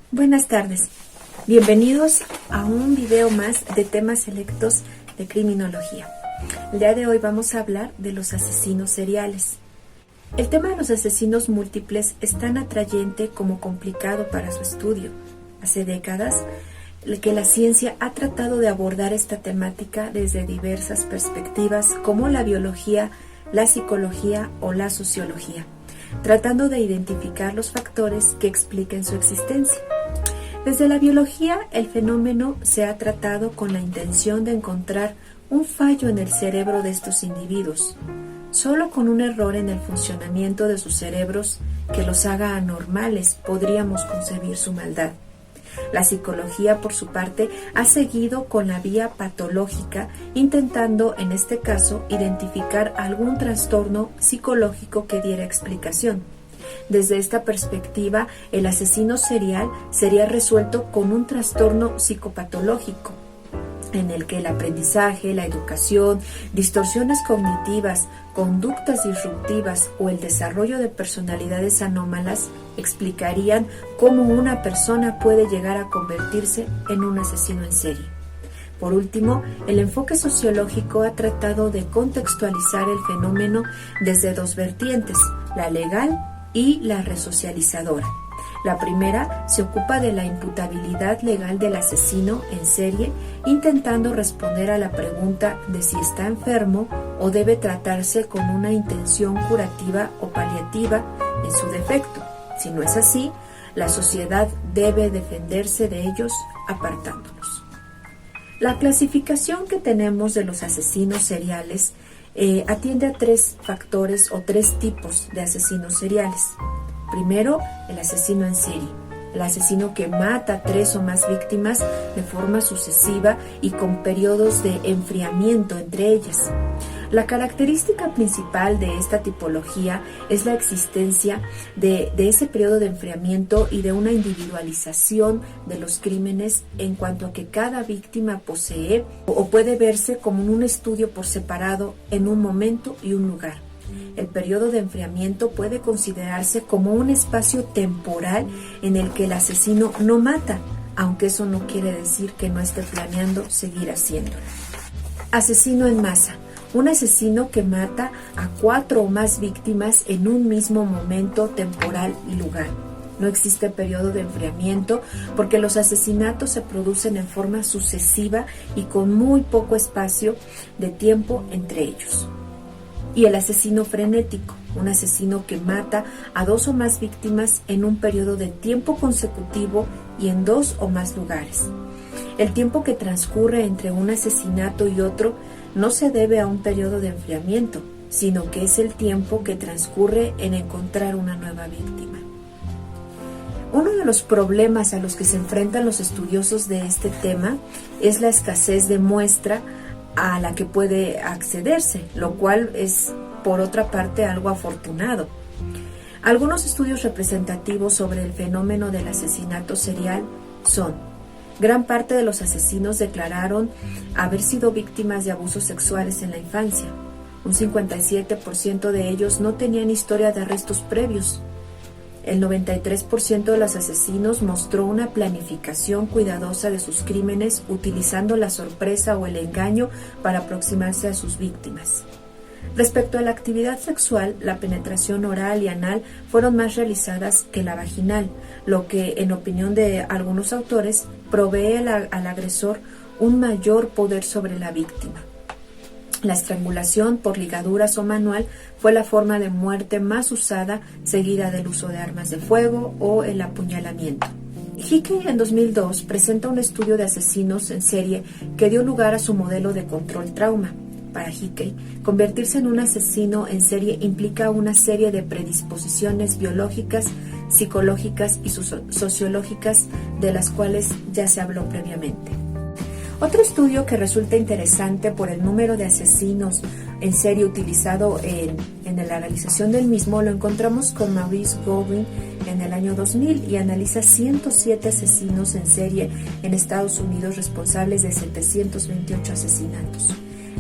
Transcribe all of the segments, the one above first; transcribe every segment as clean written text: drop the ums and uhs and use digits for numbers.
Buenas tardes, bienvenidos a un video más de temas selectos de criminología. El día de hoy vamos a hablar de los asesinos seriales. El tema de los asesinos múltiples es tan atrayente como complicado para su estudio. Hace décadas que la ciencia ha tratado de abordar esta temática desde diversas perspectivas como la biología, la psicología o la sociología, tratando de identificar los factores que expliquen su existencia. Desde la biología, el fenómeno se ha tratado con la intención de encontrar un fallo en el cerebro de estos individuos. Solo con un error en el funcionamiento de sus cerebros que los haga anormales podríamos concebir su maldad. La psicología, por su parte, ha seguido con la vía patológica, intentando, en este caso, identificar algún trastorno psicológico que diera explicación. Desde esta perspectiva, el asesino serial sería resuelto con un trastorno psicopatológico, en el que el aprendizaje, la educación, distorsiones cognitivas, conductas disruptivas o el desarrollo de personalidades anómalas explicarían cómo una persona puede llegar a convertirse en un asesino en serie. Por último, el enfoque sociológico ha tratado de contextualizar el fenómeno desde dos vertientes, la legal y la resocializadora. La primera se ocupa de la imputabilidad legal del asesino en serie, intentando responder a la pregunta de si está enfermo o debe tratarse con una intención curativa o paliativa en su defecto. Si no es así, la sociedad debe defenderse de ellos apartándolos. La clasificación que tenemos de los asesinos seriales atiende a tres factores o tres tipos de asesinos seriales. Primero, el asesino en serie, el asesino que mata a 3 o más víctimas de forma sucesiva y con periodos de enfriamiento entre ellas. La característica principal de esta tipología es la existencia de ese periodo de enfriamiento y de una individualización de los crímenes en cuanto a que cada víctima posee o puede verse como un estudio por separado en un momento y un lugar. El periodo de enfriamiento puede considerarse como un espacio temporal en el que el asesino no mata, aunque eso no quiere decir que no esté planeando seguir haciéndolo. Asesino en masa. Un asesino que mata a 4 o más víctimas en un mismo momento temporal y lugar. No existe periodo de enfriamiento porque los asesinatos se producen en forma sucesiva y con muy poco espacio de tiempo entre ellos. Y el asesino frenético, un asesino que mata a 2 o más víctimas en un periodo de tiempo consecutivo y en 2 o más lugares. El tiempo que transcurre entre un asesinato y otro no se debe a un periodo de enfriamiento, sino que es el tiempo que transcurre en encontrar una nueva víctima. Uno de los problemas a los que se enfrentan los estudiosos de este tema es la escasez de muestra a la que puede accederse, lo cual es, por otra parte, algo afortunado. Algunos estudios representativos sobre el fenómeno del asesinato serial son: gran parte de los asesinos declararon haber sido víctimas de abusos sexuales en la infancia. Un 57% de ellos no tenían historia de arrestos previos. El 93% de los asesinos mostró una planificación cuidadosa de sus crímenes utilizando la sorpresa o el engaño para aproximarse a sus víctimas. Respecto a la actividad sexual, la penetración oral y anal fueron más realizadas que la vaginal, lo que, en opinión de algunos autores, provee al agresor un mayor poder sobre la víctima. La estrangulación por ligaduras o manual fue la forma de muerte más usada, seguida del uso de armas de fuego o el apuñalamiento. Hickey en 2002 presenta un estudio de asesinos en serie que dio lugar a su modelo de control trauma. Para Hickey, convertirse en un asesino en serie implica una serie de predisposiciones biológicas, psicológicas y sociológicas de las cuales ya se habló previamente. Otro estudio que resulta interesante por el número de asesinos en serie utilizado en la realización del mismo lo encontramos con Maurice Goldwyn en el año 2000 y analiza 107 asesinos en serie en Estados Unidos responsables de 728 asesinatos.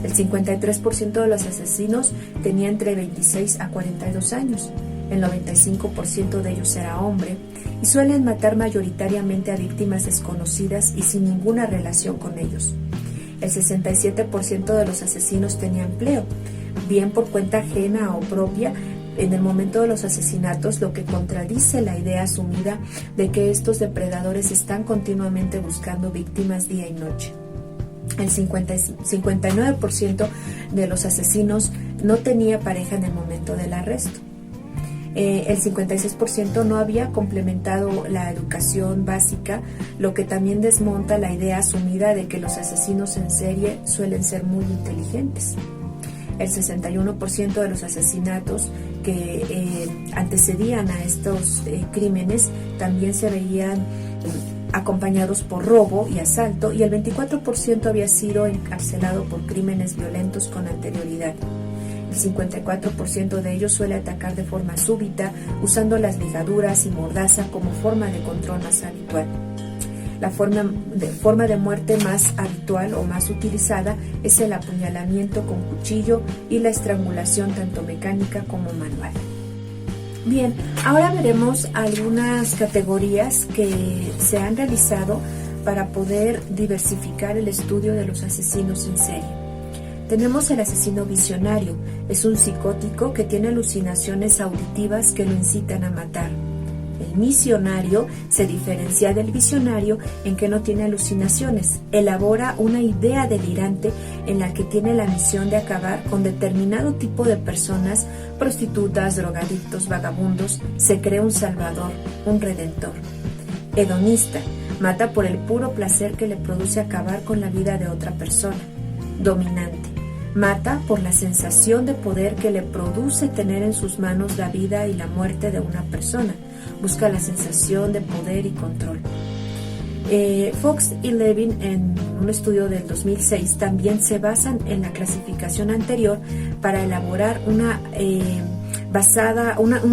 El 53% de los asesinos tenía entre 26 a 42 años. el 95% de ellos era hombre, y suelen matar mayoritariamente a víctimas desconocidas y sin ninguna relación con ellos. El 67% de los asesinos tenía empleo, bien por cuenta ajena o propia, en el momento de los asesinatos, lo que contradice la idea asumida de que estos depredadores están continuamente buscando víctimas día y noche. El 59% de los asesinos no tenía pareja en el momento del arresto. El 56% no había complementado la educación básica, lo que también desmonta la idea asumida de que los asesinos en serie suelen ser muy inteligentes. El 61% de los asesinatos que antecedían a estos crímenes también se veían acompañados por robo y asalto, y el 24% había sido encarcelado por crímenes violentos con anterioridad. El 54% de ellos suele atacar de forma súbita, usando las ligaduras y mordaza como forma de control más habitual. La forma de muerte más habitual o más utilizada es el apuñalamiento con cuchillo y la estrangulación tanto mecánica como manual. Bien, ahora veremos algunas categorías que se han realizado para poder diversificar el estudio de los asesinos en serie. Tenemos el asesino visionario. Es un psicótico que tiene alucinaciones auditivas que lo incitan a matar. El misionario se diferencia del visionario en que no tiene alucinaciones. Elabora una idea delirante en la que tiene la misión de acabar con determinado tipo de personas, prostitutas, drogadictos, vagabundos. Se cree un salvador, un redentor. Hedonista. Mata por el puro placer que le produce acabar con la vida de otra persona. Dominante. Mata por la sensación de poder que le produce tener en sus manos la vida y la muerte de una persona. Busca la sensación de poder y control. Fox y Levin, en un estudio del 2006, también se basan en la clasificación anterior para elaborar un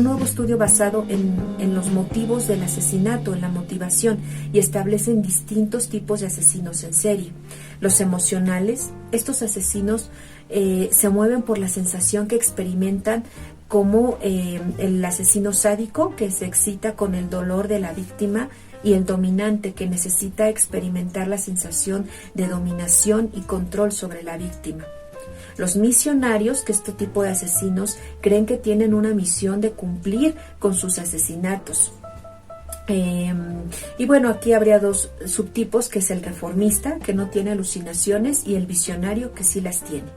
nuevo estudio basado en los motivos del asesinato, en la motivación, y establecen distintos tipos de asesinos en serie. Los emocionales, estos asesinos se mueven por la sensación que experimentan, como el asesino sádico, que se excita con el dolor de la víctima, y el dominante, que necesita experimentar la sensación de dominación y control sobre la víctima. Los misionarios, que este tipo de asesinos creen que tienen una misión de cumplir con sus asesinatos. Y bueno, aquí habría dos subtipos, que es el reformista, que no tiene alucinaciones, y el visionario, que sí las tiene.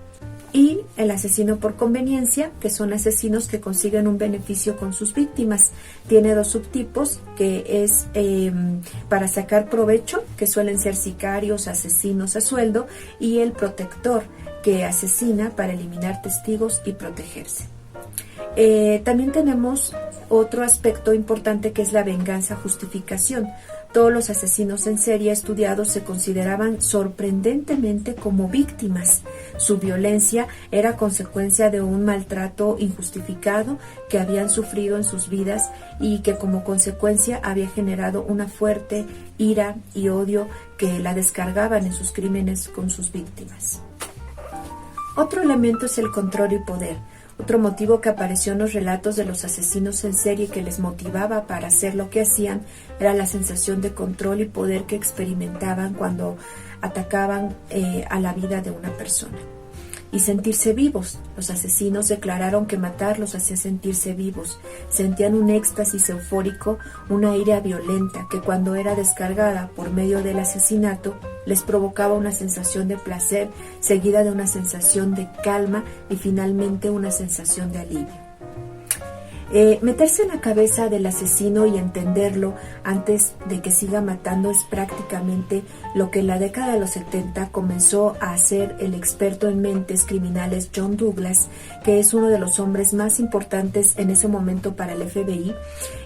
Y el asesino por conveniencia, que son asesinos que consiguen un beneficio con sus víctimas. Tiene dos subtipos, que es para sacar provecho, que suelen ser sicarios, asesinos a sueldo, y el protector, que asesina para eliminar testigos y protegerse. También tenemos otro aspecto importante, que es la venganza-justificación. Todos los asesinos en serie estudiados se consideraban sorprendentemente como víctimas. Su violencia era consecuencia de un maltrato injustificado que habían sufrido en sus vidas, y que como consecuencia había generado una fuerte ira y odio que la descargaban en sus crímenes con sus víctimas. Otro elemento es el control y poder. Otro motivo que apareció en los relatos de los asesinos en serie que les motivaba para hacer lo que hacían era la sensación de control y poder que experimentaban cuando atacaban a la vida de una persona. Y sentirse vivos. Los asesinos declararon que matar los hacía sentirse vivos. Sentían un éxtasis eufórico, una ira violenta que, cuando era descargada por medio del asesinato, les provocaba una sensación de placer seguida de una sensación de calma y finalmente una sensación de alivio. Meterse en la cabeza del asesino y entenderlo antes de que siga matando es prácticamente lo que en la década de los 70 comenzó a hacer el experto en mentes criminales John Douglas, que es uno de los hombres más importantes en ese momento para el FBI,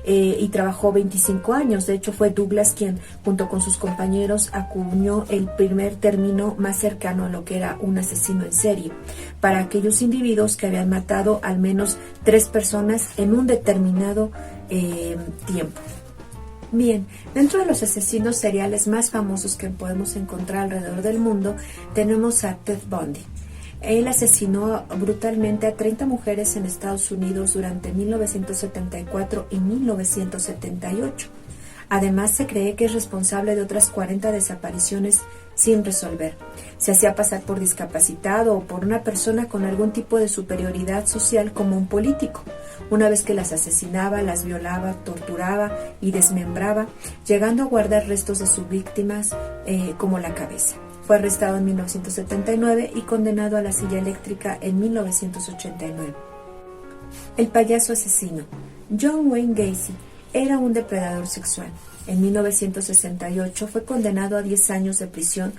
y trabajó 25 años. De hecho, fue Douglas quien, junto con sus compañeros, acuñó el primer término más cercano a lo que era un asesino en serie, para aquellos individuos que habían matado al menos 3 personas en un determinado tiempo. Bien, dentro de los asesinos seriales más famosos que podemos encontrar alrededor del mundo, tenemos a Ted Bundy. Él asesinó brutalmente a 30 mujeres en Estados Unidos durante 1974 y 1978. Además, se cree que es responsable de otras 40 desapariciones sin resolver. Se hacía pasar por discapacitado o por una persona con algún tipo de superioridad social como un político. Una vez que las asesinaba, las violaba, torturaba y desmembraba, llegando a guardar restos de sus víctimas como la cabeza. Fue arrestado en 1979 y condenado a la silla eléctrica en 1989. El payaso asesino. John Wayne Gacy era un depredador sexual. En 1968 fue condenado a 10 años de prisión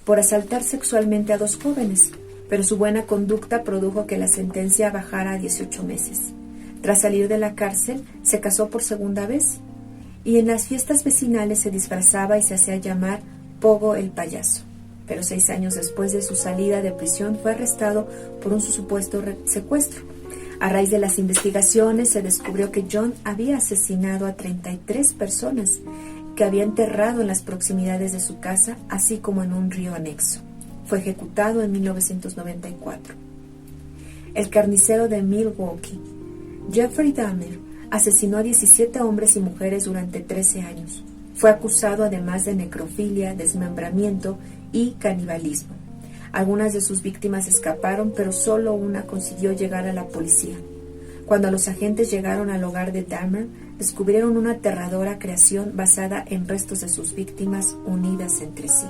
por asaltar sexualmente a 2 jóvenes, pero su buena conducta produjo que la sentencia bajara a 18 meses. Tras salir de la cárcel, se casó por segunda vez y en las fiestas vecinales se disfrazaba y se hacía llamar Pogo el payaso. Pero 6 años después de su salida de prisión fue arrestado por un supuesto secuestro. A raíz de las investigaciones se descubrió que John había asesinado a 33 personas que había enterrado en las proximidades de su casa, así como en un río anexo. Fue ejecutado en 1994. El carnicero de Milwaukee. Jeffrey Dahmer asesinó a 17 hombres y mujeres durante 13 años. Fue acusado además de necrofilia, desmembramiento y canibalismo. Algunas de sus víctimas escaparon, pero solo una consiguió llegar a la policía. Cuando los agentes llegaron al hogar de Dahmer, descubrieron una aterradora creación basada en restos de sus víctimas unidas entre sí.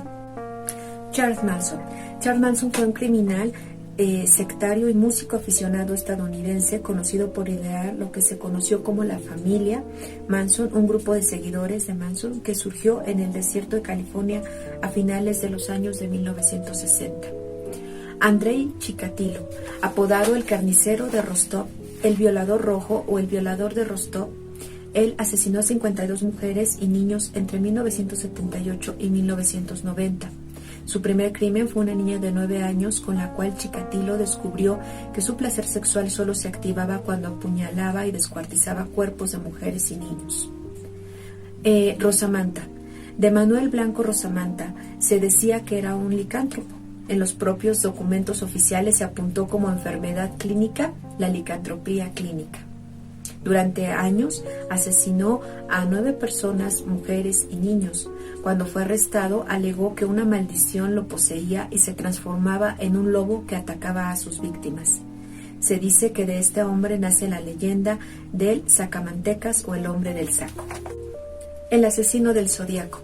Charles Manson. Charles Manson fue un criminal sectario y músico aficionado estadounidense conocido por idear lo que se conoció como la familia Manson, un grupo de seguidores de Manson que surgió en el desierto de California a finales de los años de 1960. Andrei Chikatilo, apodado el carnicero de Rostov, el violador rojo o el violador de Rostov, él asesinó a 52 mujeres y niños entre 1978 y 1990. Su primer crimen fue una niña de 9 años con la cual Chikatilo descubrió que su placer sexual solo se activaba cuando apuñalaba y descuartizaba cuerpos de mujeres y niños. Rosamanta. De Manuel Blanco Rosamanta se decía que era un licántropo. En los propios documentos oficiales se apuntó como enfermedad clínica la licantropía clínica. Durante años asesinó a 9 personas, mujeres y niños. Cuando fue arrestado, alegó que una maldición lo poseía y se transformaba en un lobo que atacaba a sus víctimas. Se dice que de este hombre nace la leyenda del sacamantecas o el hombre del saco. El asesino del Zodíaco.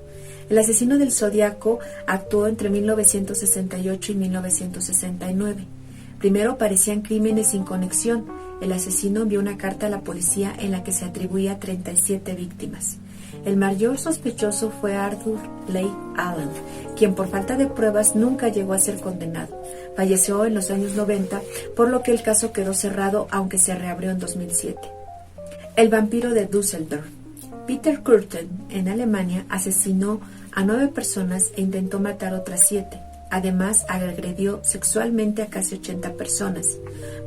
El asesino del Zodíaco actuó entre 1968 y 1969. Primero parecían crímenes sin conexión. El asesino envió una carta a la policía en la que se atribuía 37 víctimas. El mayor sospechoso fue Arthur Leigh Allen, quien por falta de pruebas nunca llegó a ser condenado. Falleció en los años 90, por lo que el caso quedó cerrado, aunque se reabrió en 2007. El vampiro de Düsseldorf. Peter Kürten, en Alemania, asesinó a 9 personas e intentó matar otras 7. Además, agredió sexualmente a casi 80 personas.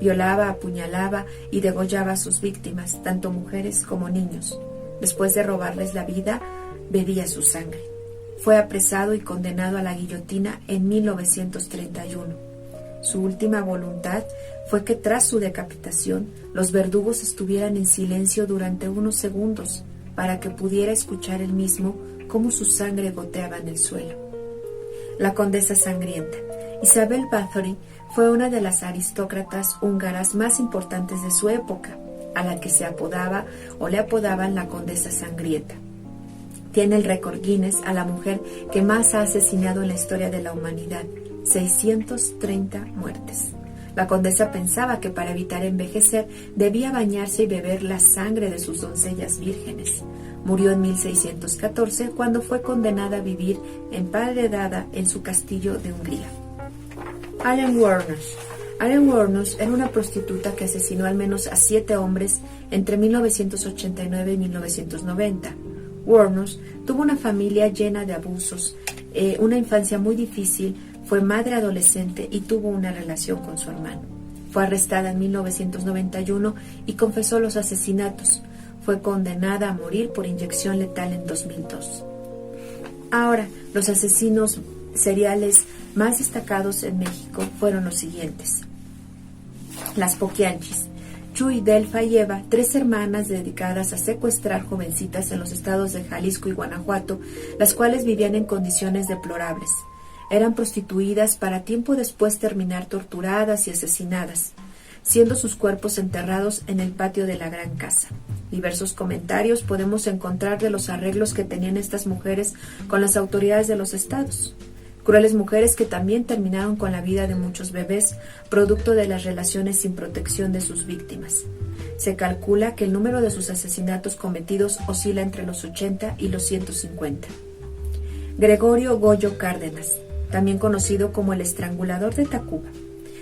Violaba, apuñalaba y degollaba a sus víctimas, tanto mujeres como niños. Después de robarles la vida, bebía su sangre. Fue apresado y condenado a la guillotina en 1931. Su última voluntad fue que tras su decapitación, los verdugos estuvieran en silencio durante unos segundos para que pudiera escuchar él mismo cómo su sangre goteaba en el suelo. La condesa sangrienta. Isabel Bathory fue una de las aristócratas húngaras más importantes de su época, a la que se apodaba o le apodaban la condesa sangrienta. Tiene el récord Guinness a la mujer que más ha asesinado en la historia de la humanidad, 630 muertes. La condesa pensaba que para evitar envejecer debía bañarse y beber la sangre de sus doncellas vírgenes. Murió en 1614 cuando fue condenada a vivir emparedada en su castillo de Hungría. Allen Wuornos. Allen Wuornos era una prostituta que asesinó al menos a 7 hombres entre 1989 y 1990. Wuornos tuvo una familia llena de abusos, una infancia muy difícil, fue madre adolescente y tuvo una relación con su hermano. Fue arrestada en 1991 y confesó los asesinatos. Fue condenada a morir por inyección letal en 2002. Ahora, los asesinos seriales más destacados en México fueron los siguientes. Las Poquianchis. Chuy, Delfa y Eva, 3 hermanas dedicadas a secuestrar jovencitas en los estados de Jalisco y Guanajuato, las cuales vivían en condiciones deplorables. Eran prostituidas para tiempo después terminar torturadas y asesinadas, siendo sus cuerpos enterrados en el patio de la gran casa. Diversos comentarios podemos encontrar de los arreglos que tenían estas mujeres con las autoridades de los estados. Crueles mujeres que también terminaron con la vida de muchos bebés, producto de las relaciones sin protección de sus víctimas. Se calcula que el número de sus asesinatos cometidos oscila entre los 80 y los 150. Gregorio Goyo Cárdenas, también conocido como el estrangulador de Tacuba.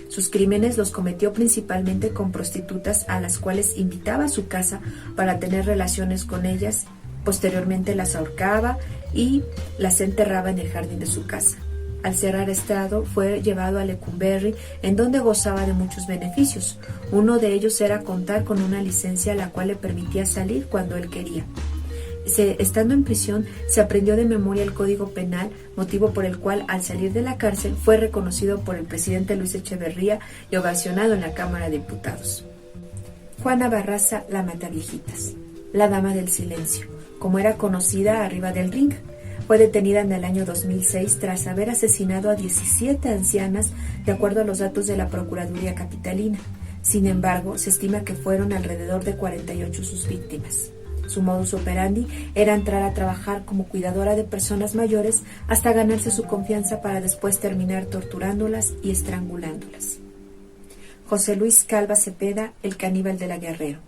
Sus crímenes los cometió principalmente con prostitutas a las cuales invitaba a su casa para tener relaciones con ellas. Posteriormente las ahorcaba y las enterraba en el jardín de su casa. Al ser arrestado, fue llevado a Lecumberri, en donde gozaba de muchos beneficios. Uno de ellos era contar con una licencia la cual le permitía salir cuando él quería. Estando en prisión, se aprendió de memoria el Código Penal, motivo por el cual, al salir de la cárcel, fue reconocido por el presidente Luis Echeverría y ovacionado en la Cámara de Diputados. Juana Barraza, la Mataviejitas, la Dama del Silencio, como era conocida arriba del ring. Fue detenida en el año 2006 tras haber asesinado a 17 ancianas, de acuerdo a los datos de la Procuraduría Capitalina. Sin embargo, se estima que fueron alrededor de 48 sus víctimas. Su modus operandi era entrar a trabajar como cuidadora de personas mayores hasta ganarse su confianza para después terminar torturándolas y estrangulándolas. José Luis Calva Cepeda, el caníbal de la Guerrero.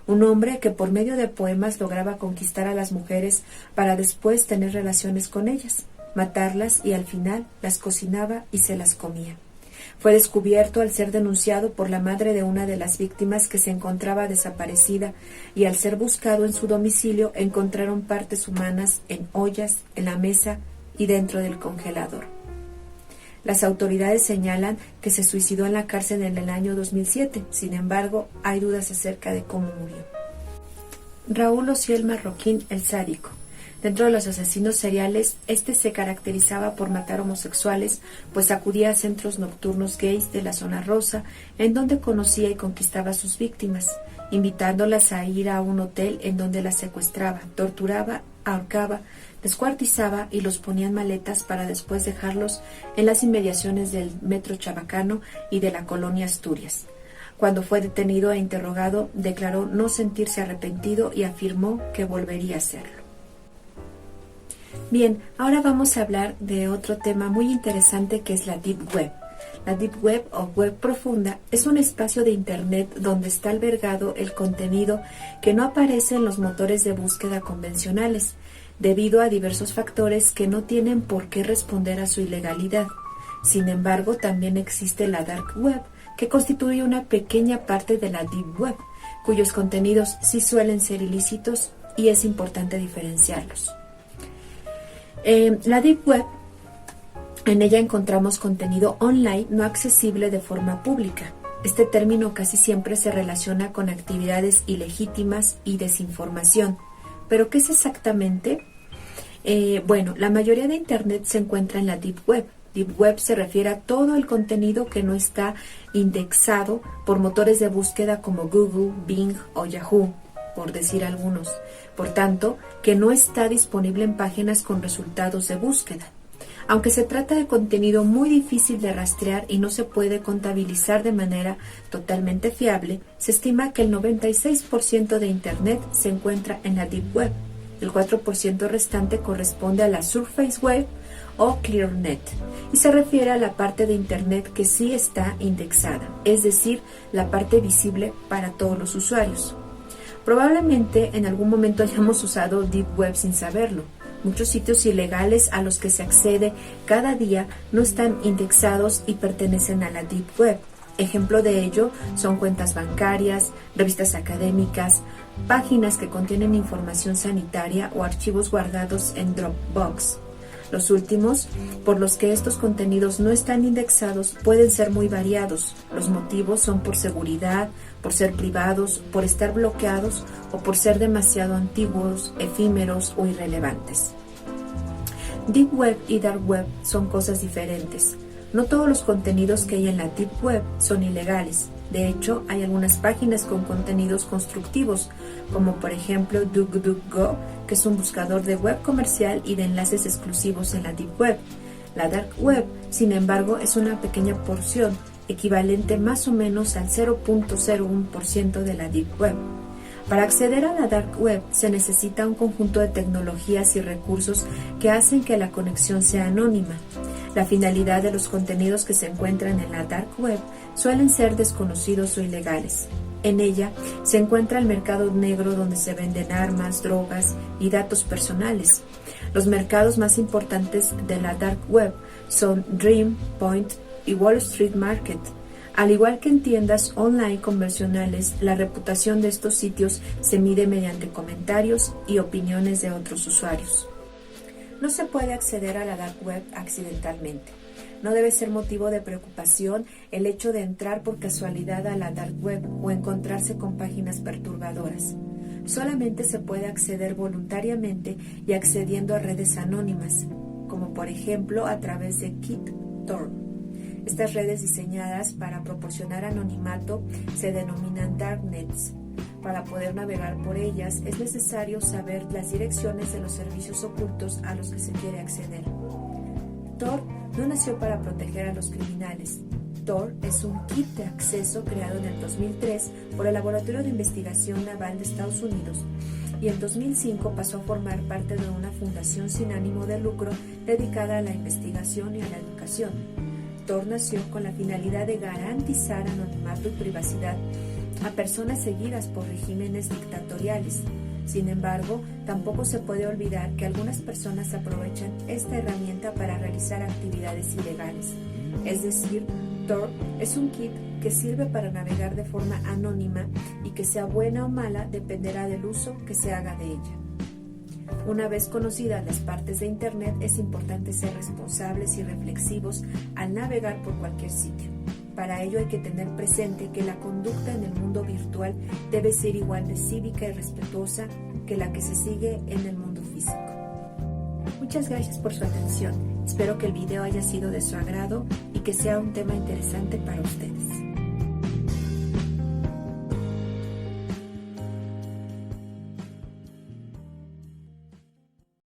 Un hombre que por medio de poemas lograba conquistar a las mujeres para después tener relaciones con ellas, matarlas y al final las cocinaba y se las comía. Fue descubierto al ser denunciado por la madre de una de las víctimas que se encontraba desaparecida y al ser buscado en su domicilio encontraron partes humanas en ollas, en la mesa y dentro del congelador. Las autoridades señalan que se suicidó en la cárcel en el año 2007, sin embargo, hay dudas acerca de cómo murió. Raúl Ociel Marroquín, el sádico. Dentro de los asesinos seriales, este se caracterizaba por matar homosexuales, pues acudía a centros nocturnos gays de la zona rosa, en donde conocía y conquistaba a sus víctimas, invitándolas a ir a un hotel en donde las secuestraba, torturaba, ahorcaba, descuartizaba y los ponía en maletas para después dejarlos en las inmediaciones del Metro Chabacano y de la colonia Asturias. Cuando fue detenido e interrogado, declaró no sentirse arrepentido y afirmó que volvería a hacerlo. Bien, ahora vamos a hablar de otro tema muy interesante que es la Deep Web. La Deep Web o Web Profunda es un espacio de Internet donde está albergado el contenido que no aparece en los motores de búsqueda convencionales, debido a diversos factores que no tienen por qué responder a su ilegalidad. Sin embargo, también existe la Dark Web, que constituye una pequeña parte de la Deep Web, cuyos contenidos sí suelen ser ilícitos y es importante diferenciarlos. La Deep Web, en ella encontramos contenido online no accesible de forma pública. Este término casi siempre se relaciona con actividades ilegítimas y desinformación. ¿Pero qué es exactamente? Bueno, la mayoría de Internet se encuentra en la Deep Web. Deep Web se refiere a todo el contenido que no está indexado por motores de búsqueda como Google, Bing o Yahoo, por decir algunos. Por tanto, que no está disponible en páginas con resultados de búsqueda. Aunque se trata de contenido muy difícil de rastrear y no se puede contabilizar de manera totalmente fiable, se estima que el 96% de Internet se encuentra en la Deep Web. El 4% restante corresponde a la Surface Web o ClearNet y se refiere a la parte de Internet que sí está indexada, es decir, la parte visible para todos los usuarios. Probablemente en algún momento hayamos usado Deep Web sin saberlo. Muchos sitios ilegales a los que se accede cada día no están indexados y pertenecen a la Deep Web. Ejemplo de ello son cuentas bancarias, revistas académicas, páginas que contienen información sanitaria o archivos guardados en Dropbox. Los últimos, por los que estos contenidos no están indexados, pueden ser muy variados. Los motivos son por seguridad, por ser privados, por estar bloqueados o por ser demasiado antiguos, efímeros o irrelevantes. Deep Web y Dark Web son cosas diferentes. No todos los contenidos que hay en la Deep Web son ilegales. De hecho, hay algunas páginas con contenidos constructivos, como por ejemplo DuckDuckGo, que es un buscador de web comercial y de enlaces exclusivos en la Deep Web. La Dark Web, sin embargo, es una pequeña porción, equivalente más o menos al 0.01% de la Deep Web. Para acceder a la Dark Web se necesita un conjunto de tecnologías y recursos que hacen que la conexión sea anónima. La finalidad de los contenidos que se encuentran en la Dark Web suelen ser desconocidos o ilegales. En ella se encuentra el mercado negro donde se venden armas, drogas y datos personales. Los mercados más importantes de la Dark Web son Dream, Point y Wall Street Market. Al igual que en tiendas online convencionales, la reputación de estos sitios se mide mediante comentarios y opiniones de otros usuarios. No se puede acceder a la Dark Web accidentalmente. No debe ser motivo de preocupación el hecho de entrar por casualidad a la Dark Web o encontrarse con páginas perturbadoras. Solamente se puede acceder voluntariamente y accediendo a redes anónimas, como por ejemplo a través de KitTor. Estas redes diseñadas para proporcionar anonimato se denominan Darknets. Para poder navegar por ellas es necesario saber las direcciones de los servicios ocultos a los que se quiere acceder. Tor no nació para proteger a los criminales. Tor es un kit de acceso creado en el 2003 por el Laboratorio de Investigación Naval de Estados Unidos y en 2005 pasó a formar parte de una fundación sin ánimo de lucro dedicada a la investigación y a la educación. Tor nació con la finalidad de garantizar anonimato y privacidad a personas seguidas por regímenes dictatoriales. Sin embargo, tampoco se puede olvidar que algunas personas aprovechan esta herramienta para realizar actividades ilegales. Es decir, Tor es un kit que sirve para navegar de forma anónima y que sea buena o mala dependerá del uso que se haga de ella. Una vez conocidas las partes de Internet, es importante ser responsables y reflexivos al navegar por cualquier sitio. Para ello hay que tener presente que la conducta en el mundo virtual debe ser igual de cívica y respetuosa que la que se sigue en el mundo físico. Muchas gracias por su atención. Espero que el video haya sido de su agrado y que sea un tema interesante para ustedes.